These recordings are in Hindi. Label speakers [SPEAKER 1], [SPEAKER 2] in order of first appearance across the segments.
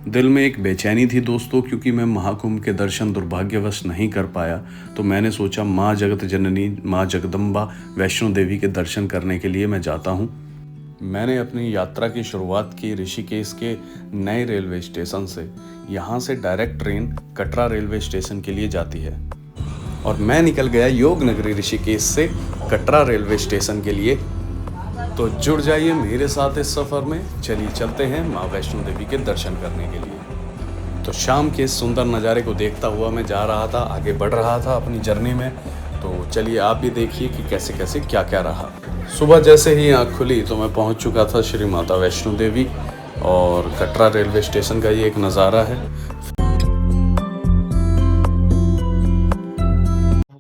[SPEAKER 1] दिल में एक बेचैनी थी दोस्तों, क्योंकि मैं महाकुंभ के दर्शन दुर्भाग्यवश नहीं कर पाया। तो मैंने सोचा माँ जगत जननी, माँ जगदम्बा वैष्णो देवी के दर्शन करने के लिए मैं जाता हूँ। मैंने अपनी यात्रा की शुरुआत की ऋषिकेश के नए रेलवे स्टेशन से। यहाँ से direct train Katra railway station के लिए जाती है और मैं निकल गया योग नगरी ऋषिकेश से कटरा रेलवे स्टेशन के लिए। तो जुड़ जाइए मेरे साथ इस सफ़र में। चलिए चलते हैं माँ वैष्णो देवी के दर्शन करने के लिए। तो शाम के इस सुंदर नज़ारे को देखता हुआ मैं जा रहा था, आगे बढ़ रहा था अपनी जर्नी में। तो चलिए आप भी देखिए कि कैसे कैसे क्या क्या रहा। सुबह जैसे ही आँख खुली तो मैं पहुँच चुका था श्री माता वैष्णो देवी, और कटरा रेलवे स्टेशन का ये एक नज़ारा है।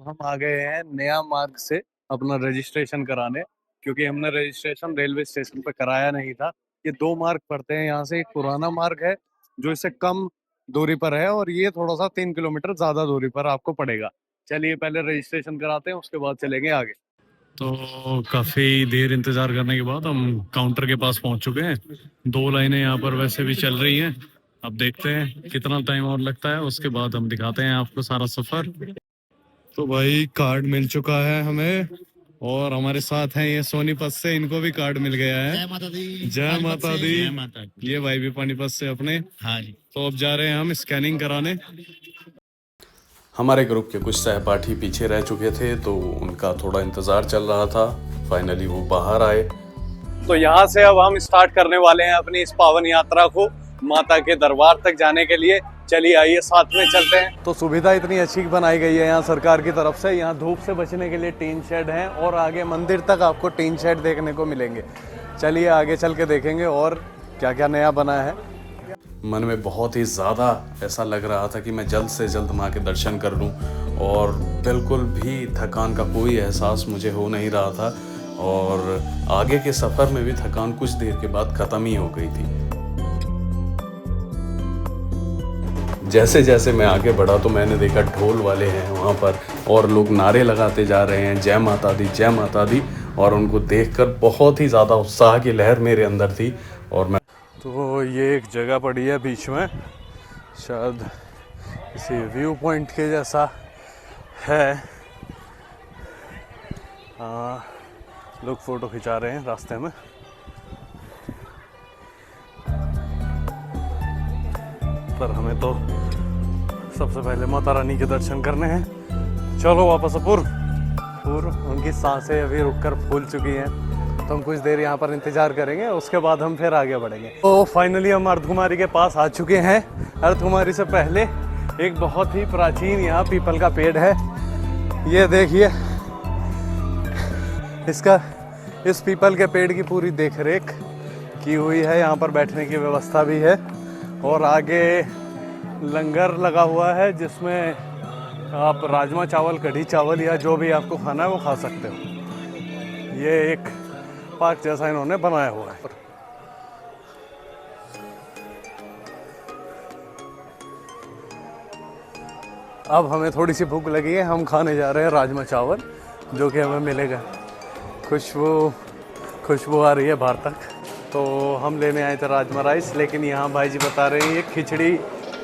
[SPEAKER 1] हम आ गए हैं नया मार्ग से अपना रजिस्ट्रेशन कराने, क्योंकि हमने रजिस्ट्रेशन रेलवे स्टेशन पर कराया नहीं था। ये दो मार्ग पड़ते हैं यहाँ से। एक पुराना मार्ग है जो इससे कम दूरी पर है, और ये थोड़ा सा 3 किलोमीटर ज्यादा दूरी पर आपको पड़ेगा। चलिए पहले रजिस्ट्रेशन कराते हैं, उसके बाद चलेंगे आगे। तो काफी देर इंतजार करने के बाद हम काउंटर के पास पहुंच चुके हैं। 2 लाइनें यहाँ पर वैसे भी चल रही हैं। अब देखते हैं कितना टाइम और लगता है, उसके बाद हम दिखाते हैं आपको सारा सफर। तो भाई कार्ड मिल चुका है हमें, और हमारे साथ हैं ये सोनीपत से, इनको भी कार्ड मिल गया है।
[SPEAKER 2] जय माता दी।
[SPEAKER 1] जय माता दी।
[SPEAKER 2] जय माता दी।
[SPEAKER 1] ये भाई भी पानीपत से अपने।
[SPEAKER 2] हाँ जी।
[SPEAKER 1] तो अब जा रहे हैं हम स्कैनिंग कराने। हमारे ग्रुप के कुछ सहपाठी पीछे रह चुके थे, तो उनका थोड़ा इंतजार चल रहा था। फाइनली वो बाहर आए। तो यहाँ से अब हम स्टार्ट करने वाले हैं अपनी इस पावन यात्रा को माता के दरबार तक जाने के लिए। चलिए आइए साथ में चलते हैं। तो सुविधा इतनी अच्छी बनाई गई है यहाँ सरकार की तरफ से। यहाँ धूप से बचने के लिए टीन शेड हैं, और आगे मंदिर तक आपको टीन शेड देखने को मिलेंगे। चलिए आगे चल के देखेंगे और क्या क्या नया बना है। मन में बहुत ही ज़्यादा ऐसा लग रहा था कि मैं जल्द से जल्द माँ के दर्शन कर लूँ, और बिल्कुल भी थकान का कोई एहसास मुझे हो नहीं रहा था। और आगे के सफ़र में भी थकान कुछ देर के बाद ख़त्म ही हो गई थी। जैसे जैसे मैं आगे बढ़ा तो मैंने देखा ढोल वाले हैं वहाँ पर, और लोग नारे लगाते जा रहे हैं जय माता दी, जय माता दी। और उनको देखकर बहुत ही ज़्यादा उत्साह की लहर मेरे अंदर थी। और मैं तो ये एक जगह पड़ी है बीच में, शायद किसी व्यू पॉइंट के जैसा है। लोग फ़ोटो खिंचा रहे हैं रास्ते में। पर हमें तो सबसे पहले माता रानी के दर्शन करने हैं। चलो वापस पूर्व। उनकी सांसें अभी रुककर फूल चुकी हैं, तो हम कुछ देर यहाँ पर इंतजार करेंगे, उसके बाद हम फिर आगे बढ़ेंगे। तो फाइनली हम अर्धकुमारी के पास आ चुके हैं। अर्धकुमारी से पहले एक बहुत ही प्राचीन यहाँ पीपल का पेड़ है। ये देखिए, इस पीपल के पेड़ की पूरी देखरेख की हुई है। यहाँ पर बैठने की व्यवस्था भी है, और आगे लंगर लगा हुआ है जिसमें आप राजमा चावल, कढ़ी चावल या जो भी आपको खाना है वो खा सकते हो। ये एक पार्क जैसा इन्होंने बनाया हुआ है। अब हमें थोड़ी सी भूख लगी है, हम खाने जा रहे हैं राजमा चावल, जो कि हमें मिलेगा। खुशबू आ रही है बाहर तक। तो हम लेने आए थे राजमा राइस, लेकिन यहाँ भाई जी बता रहे हैं ये खिचड़ी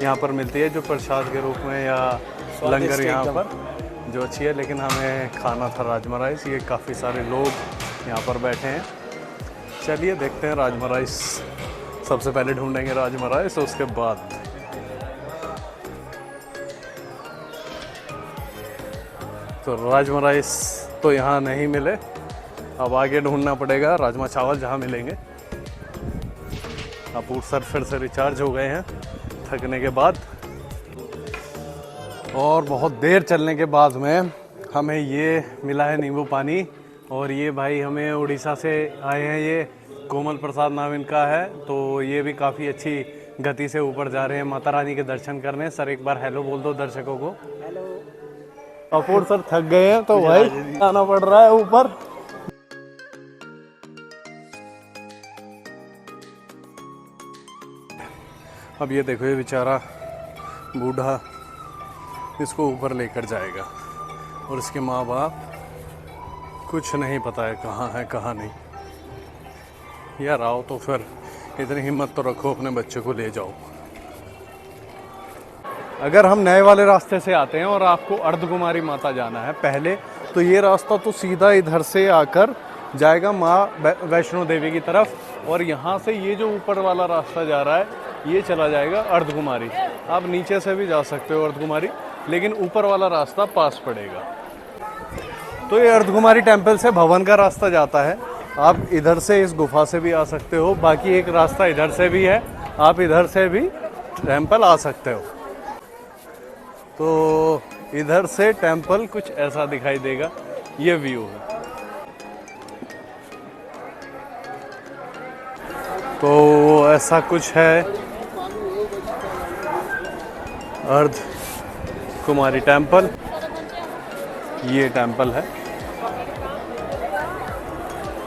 [SPEAKER 1] यहाँ पर मिलती है जो प्रसाद के रूप में, या लंगर यहाँ पर, जो अच्छी है। लेकिन हमें खाना था राजमा राइस। ये काफ़ी सारे लोग यहाँ पर बैठे हैं। चलिए देखते हैं राजमा राइस। सबसे पहले ढूंढेंगे राजमा राइस, उसके बाद तो राजमा राइस तो यहाँ नहीं मिले। अब आगे ढूंढना पड़ेगा राजमा चावल, जहाँ मिलेंगे। अपूर सर फिर से रिचार्ज हो गए हैं थकने के बाद, और बहुत देर चलने के बाद में हमें ये मिला है नींबू पानी। और ये भाई हमें उड़ीसा से आए हैं, ये कोमल प्रसाद नाम इनका है। तो ये भी काफ़ी अच्छी गति से ऊपर जा रहे हैं माता रानी के दर्शन करने। सर एक बार हेलो बोल दो दर्शकों को। हेलो। अपूर सर थक गए हैं तो भाई आना पड़ रहा है ऊपर। अब ये देखो, ये बेचारा बूढ़ा इसको ऊपर लेकर जाएगा, और इसके माँ बाप कुछ नहीं पता है कहाँ है कहाँ नहीं। यार आओ तो फिर इतनी हिम्मत तो रखो, अपने बच्चे को ले जाओ। अगर हम नए वाले रास्ते से आते हैं और आपको अर्धकुमारी माता जाना है पहले, तो ये रास्ता तो सीधा इधर से आकर जाएगा माँ वैष्णो देवी की तरफ, और यहाँ से ये जो ऊपर वाला रास्ता जा रहा है ये चला जाएगा अर्धकुमारी। आप नीचे से भी जा सकते हो अर्धकुमारी, लेकिन ऊपर वाला रास्ता पास पड़ेगा। तो ये अर्धकुमारी टेम्पल से भवन का रास्ता जाता है। आप इधर से इस गुफा से भी आ सकते हो, बाकी एक रास्ता इधर से भी है, आप इधर से भी टेम्पल आ सकते हो। तो इधर से टेम्पल कुछ ऐसा दिखाई देगा, ये व्यू है। तो ऐसा कुछ है अर्ध कुमारी टेम्पल, ये टेम्पल है।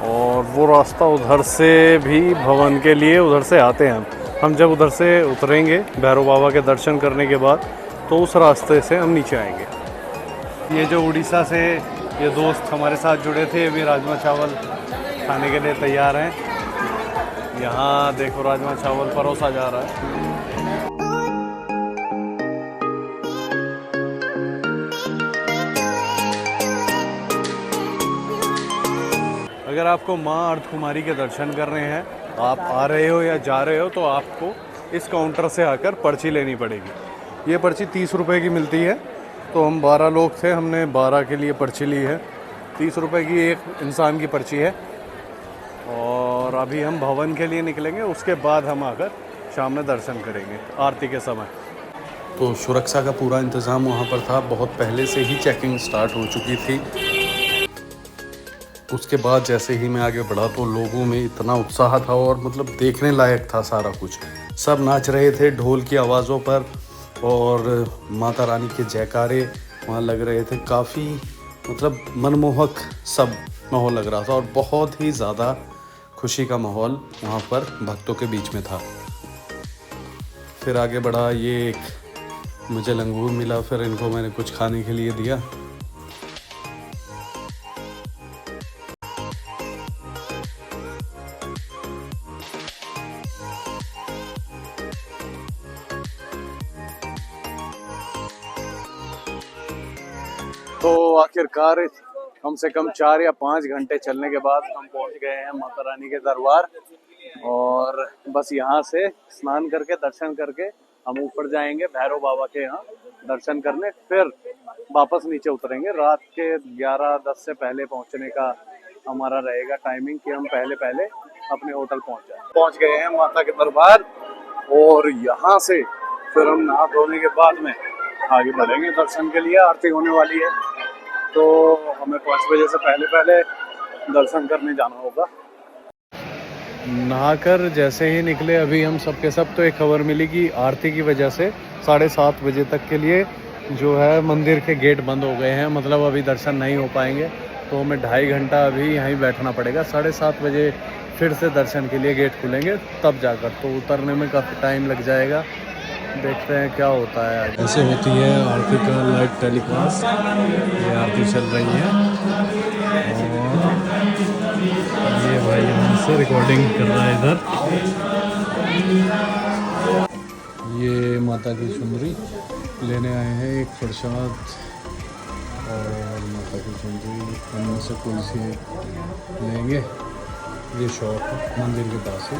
[SPEAKER 1] और वो रास्ता उधर से भी भवन के लिए उधर से आते हैं हम जब उधर से उतरेंगे भैरव बाबा के दर्शन करने के बाद, तो उस रास्ते से हम नीचे आएंगे। ये जो उड़ीसा से ये दोस्त हमारे साथ जुड़े थे, अभी राजमा चावल खाने के लिए तैयार हैं। यहाँ देखो राजमा चावल परोसा जा रहा है। अगर आपको माँ अर्धकुमारी के दर्शन करने हैं, आप आ रहे हो या जा रहे हो, तो आपको इस काउंटर से आकर पर्ची लेनी पड़ेगी। ये पर्ची 30 रुपए की मिलती है। तो हम 12 लोग थे, हमने 12 के लिए पर्ची ली है। 30 रुपए की एक इंसान की पर्ची है। और अभी हम भवन के लिए निकलेंगे, उसके बाद हम आकर शाम में दर्शन करेंगे आरती के समय। तो सुरक्षा का पूरा इंतज़ाम वहाँ पर था, बहुत पहले से ही चेकिंग स्टार्ट हो चुकी थी। उसके बाद जैसे ही मैं आगे बढ़ा तो लोगों में इतना उत्साह था और मतलब देखने लायक था सारा कुछ। सब नाच रहे थे ढोल की आवाज़ों पर, और माता रानी के जयकारे वहाँ लग रहे थे। काफ़ी मतलब मनमोहक सब माहौल लग रहा था, और बहुत ही ज़्यादा खुशी का माहौल वहाँ पर भक्तों के बीच में था। फिर आगे बढ़ा, ये एक मुझे लंगूर मिला, फिर इनको मैंने कुछ खाने के लिए दिया। तो आखिरकार कम से कम 4 या 5 घंटे चलने के बाद हम पहुंच गए हैं माता रानी के दरबार। और बस यहाँ से स्नान करके दर्शन करके हम ऊपर जाएंगे भैरव बाबा के यहाँ दर्शन करने, फिर वापस नीचे उतरेंगे। रात के 11-10 से पहले पहुँचने का हमारा रहेगा टाइमिंग, कि हम पहले पहले अपने होटल पहुँच गए हैं माता के दरबार। और यहाँ से फिर हम नहा धोने के बाद में आगे बढ़ेंगे दर्शन के लिए। आरती होने वाली है, तो हमें 5 बजे से पहले पहले दर्शन करने जाना होगा। नहाकर जैसे ही निकले अभी हम सब के सब, तो एक खबर मिली कि आरती की वजह से 7:30 बजे तक के लिए जो है मंदिर के गेट बंद हो गए हैं। मतलब अभी दर्शन नहीं हो पाएंगे, तो हमें 2.5 घंटा अभी यहीं बैठना पड़ेगा। 7:30 बजे फिर से दर्शन के लिए गेट खुलेंगे, तब जाकर। तो उतरने में काफ़ी टाइम लग जाएगा, देखते हैं क्या होता है। ऐसे होती है आरती का लाइव टेलीकास्ट। ये आरती चल रही है और ये भाई यहाँ से रिकॉर्डिंग कर रहा है इधर। ये माता की चुनरी लेने आए हैं, एक प्रसाद और माता की चुनरी इनमें से कोई सी लेंगे। ये शॉप मंदिर के पास है।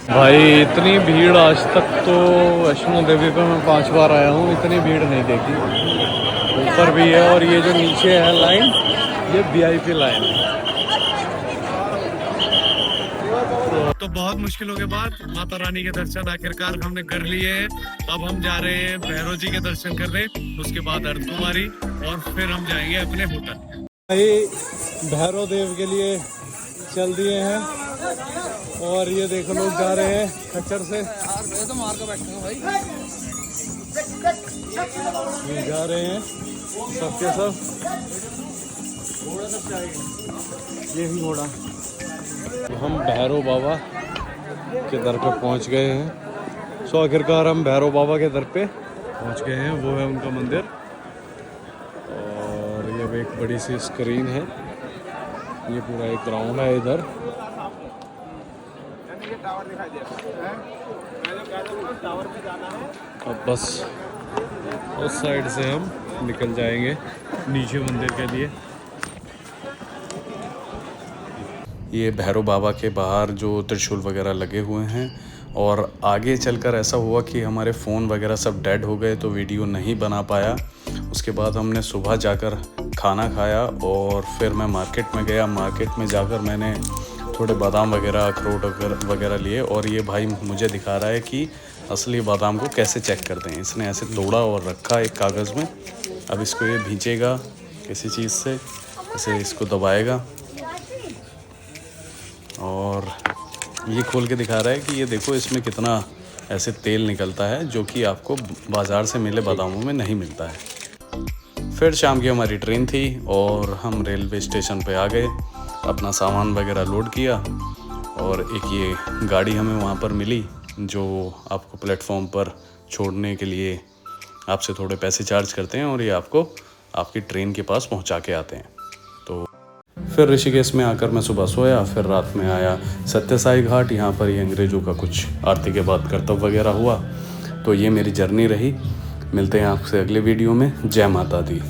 [SPEAKER 1] भाई इतनी भीड़ आज तक तो वैष्णो देवी पे मैं 5 बार आया हूँ, इतनी भीड़ नहीं देखी। ऊपर भी है, और ये जो नीचे है लाइन, ये VIP लाइन है। तो बहुत मुश्किलों के बाद माता रानी के दर्शन आखिरकार हमने कर लिए हैं। अब हम जा रहे हैं भैरव जी के दर्शन करने, उसके बाद अर्धकुमारी, और फिर हम जाएंगे अपने होटल। भाई भैरव देव के लिए चल दिए हैं, और ये देखो लोग जा रहे हैं खच्चर से। तो मार कर बैठे हैं भाई, ये जा रहे हैं सबके सब। ये ही घोड़ा। हम भैरव बाबा के दर पे पहुंच गए हैं। सो आखिरकार हम भैरव बाबा के दर पे पहुंच गए हैं, वो है उनका मंदिर। और ये एक बड़ी सी स्क्रीन है, ये पूरा एक ग्राउंड है इधर।
[SPEAKER 2] अब बस उस साइड से हम निकल जाएंगे नीचे मंदिर के लिए।
[SPEAKER 1] ये भैरव बाबा के बाहर जो त्रिशूल वगैरह लगे हुए हैं, और आगे चलकर ऐसा हुआ कि हमारे फ़ोन वगैरह सब डेड हो गए तो वीडियो नहीं बना पाया। उसके बाद हमने सुबह जाकर खाना खाया और फिर मैं मार्केट में गया। मार्केट में जाकर मैंने थोड़े बादाम वगैरह, अखरोट वगैरह लिए, और ये भाई मुझे दिखा रहा है कि असली बादाम को कैसे चेक करते हैं। इसने ऐसे तोड़ा और रखा एक कागज़ में। अब इसको ये भींचेगा किसी चीज़ से, इसे इसको दबाएगा और ये खोल के दिखा रहा है कि ये देखो इसमें कितना ऐसे तेल निकलता है, जो कि आपको बाज़ार से मिले बादामों में नहीं मिलता है। फिर शाम की हमारी ट्रेन थी और हम रेलवे स्टेशन पे आ गए, अपना सामान वगैरह लोड किया, और एक ये गाड़ी हमें वहाँ पर मिली जो आपको प्लेटफॉर्म पर छोड़ने के लिए आपसे थोड़े पैसे चार्ज करते हैं, और ये आपको आपकी ट्रेन के पास पहुँचा के आते हैं। तो फिर ऋषिकेश में आकर मैं सुबह सोया, फिर रात में आया सत्यसाई घाट। यहाँ पर ये अंग्रेज़ों का कुछ आरती के बाद कर्तव्य वगैरह हुआ। तो ये मेरी जर्नी रही। मिलते हैं आपसे अगले वीडियो में। जय माता दी।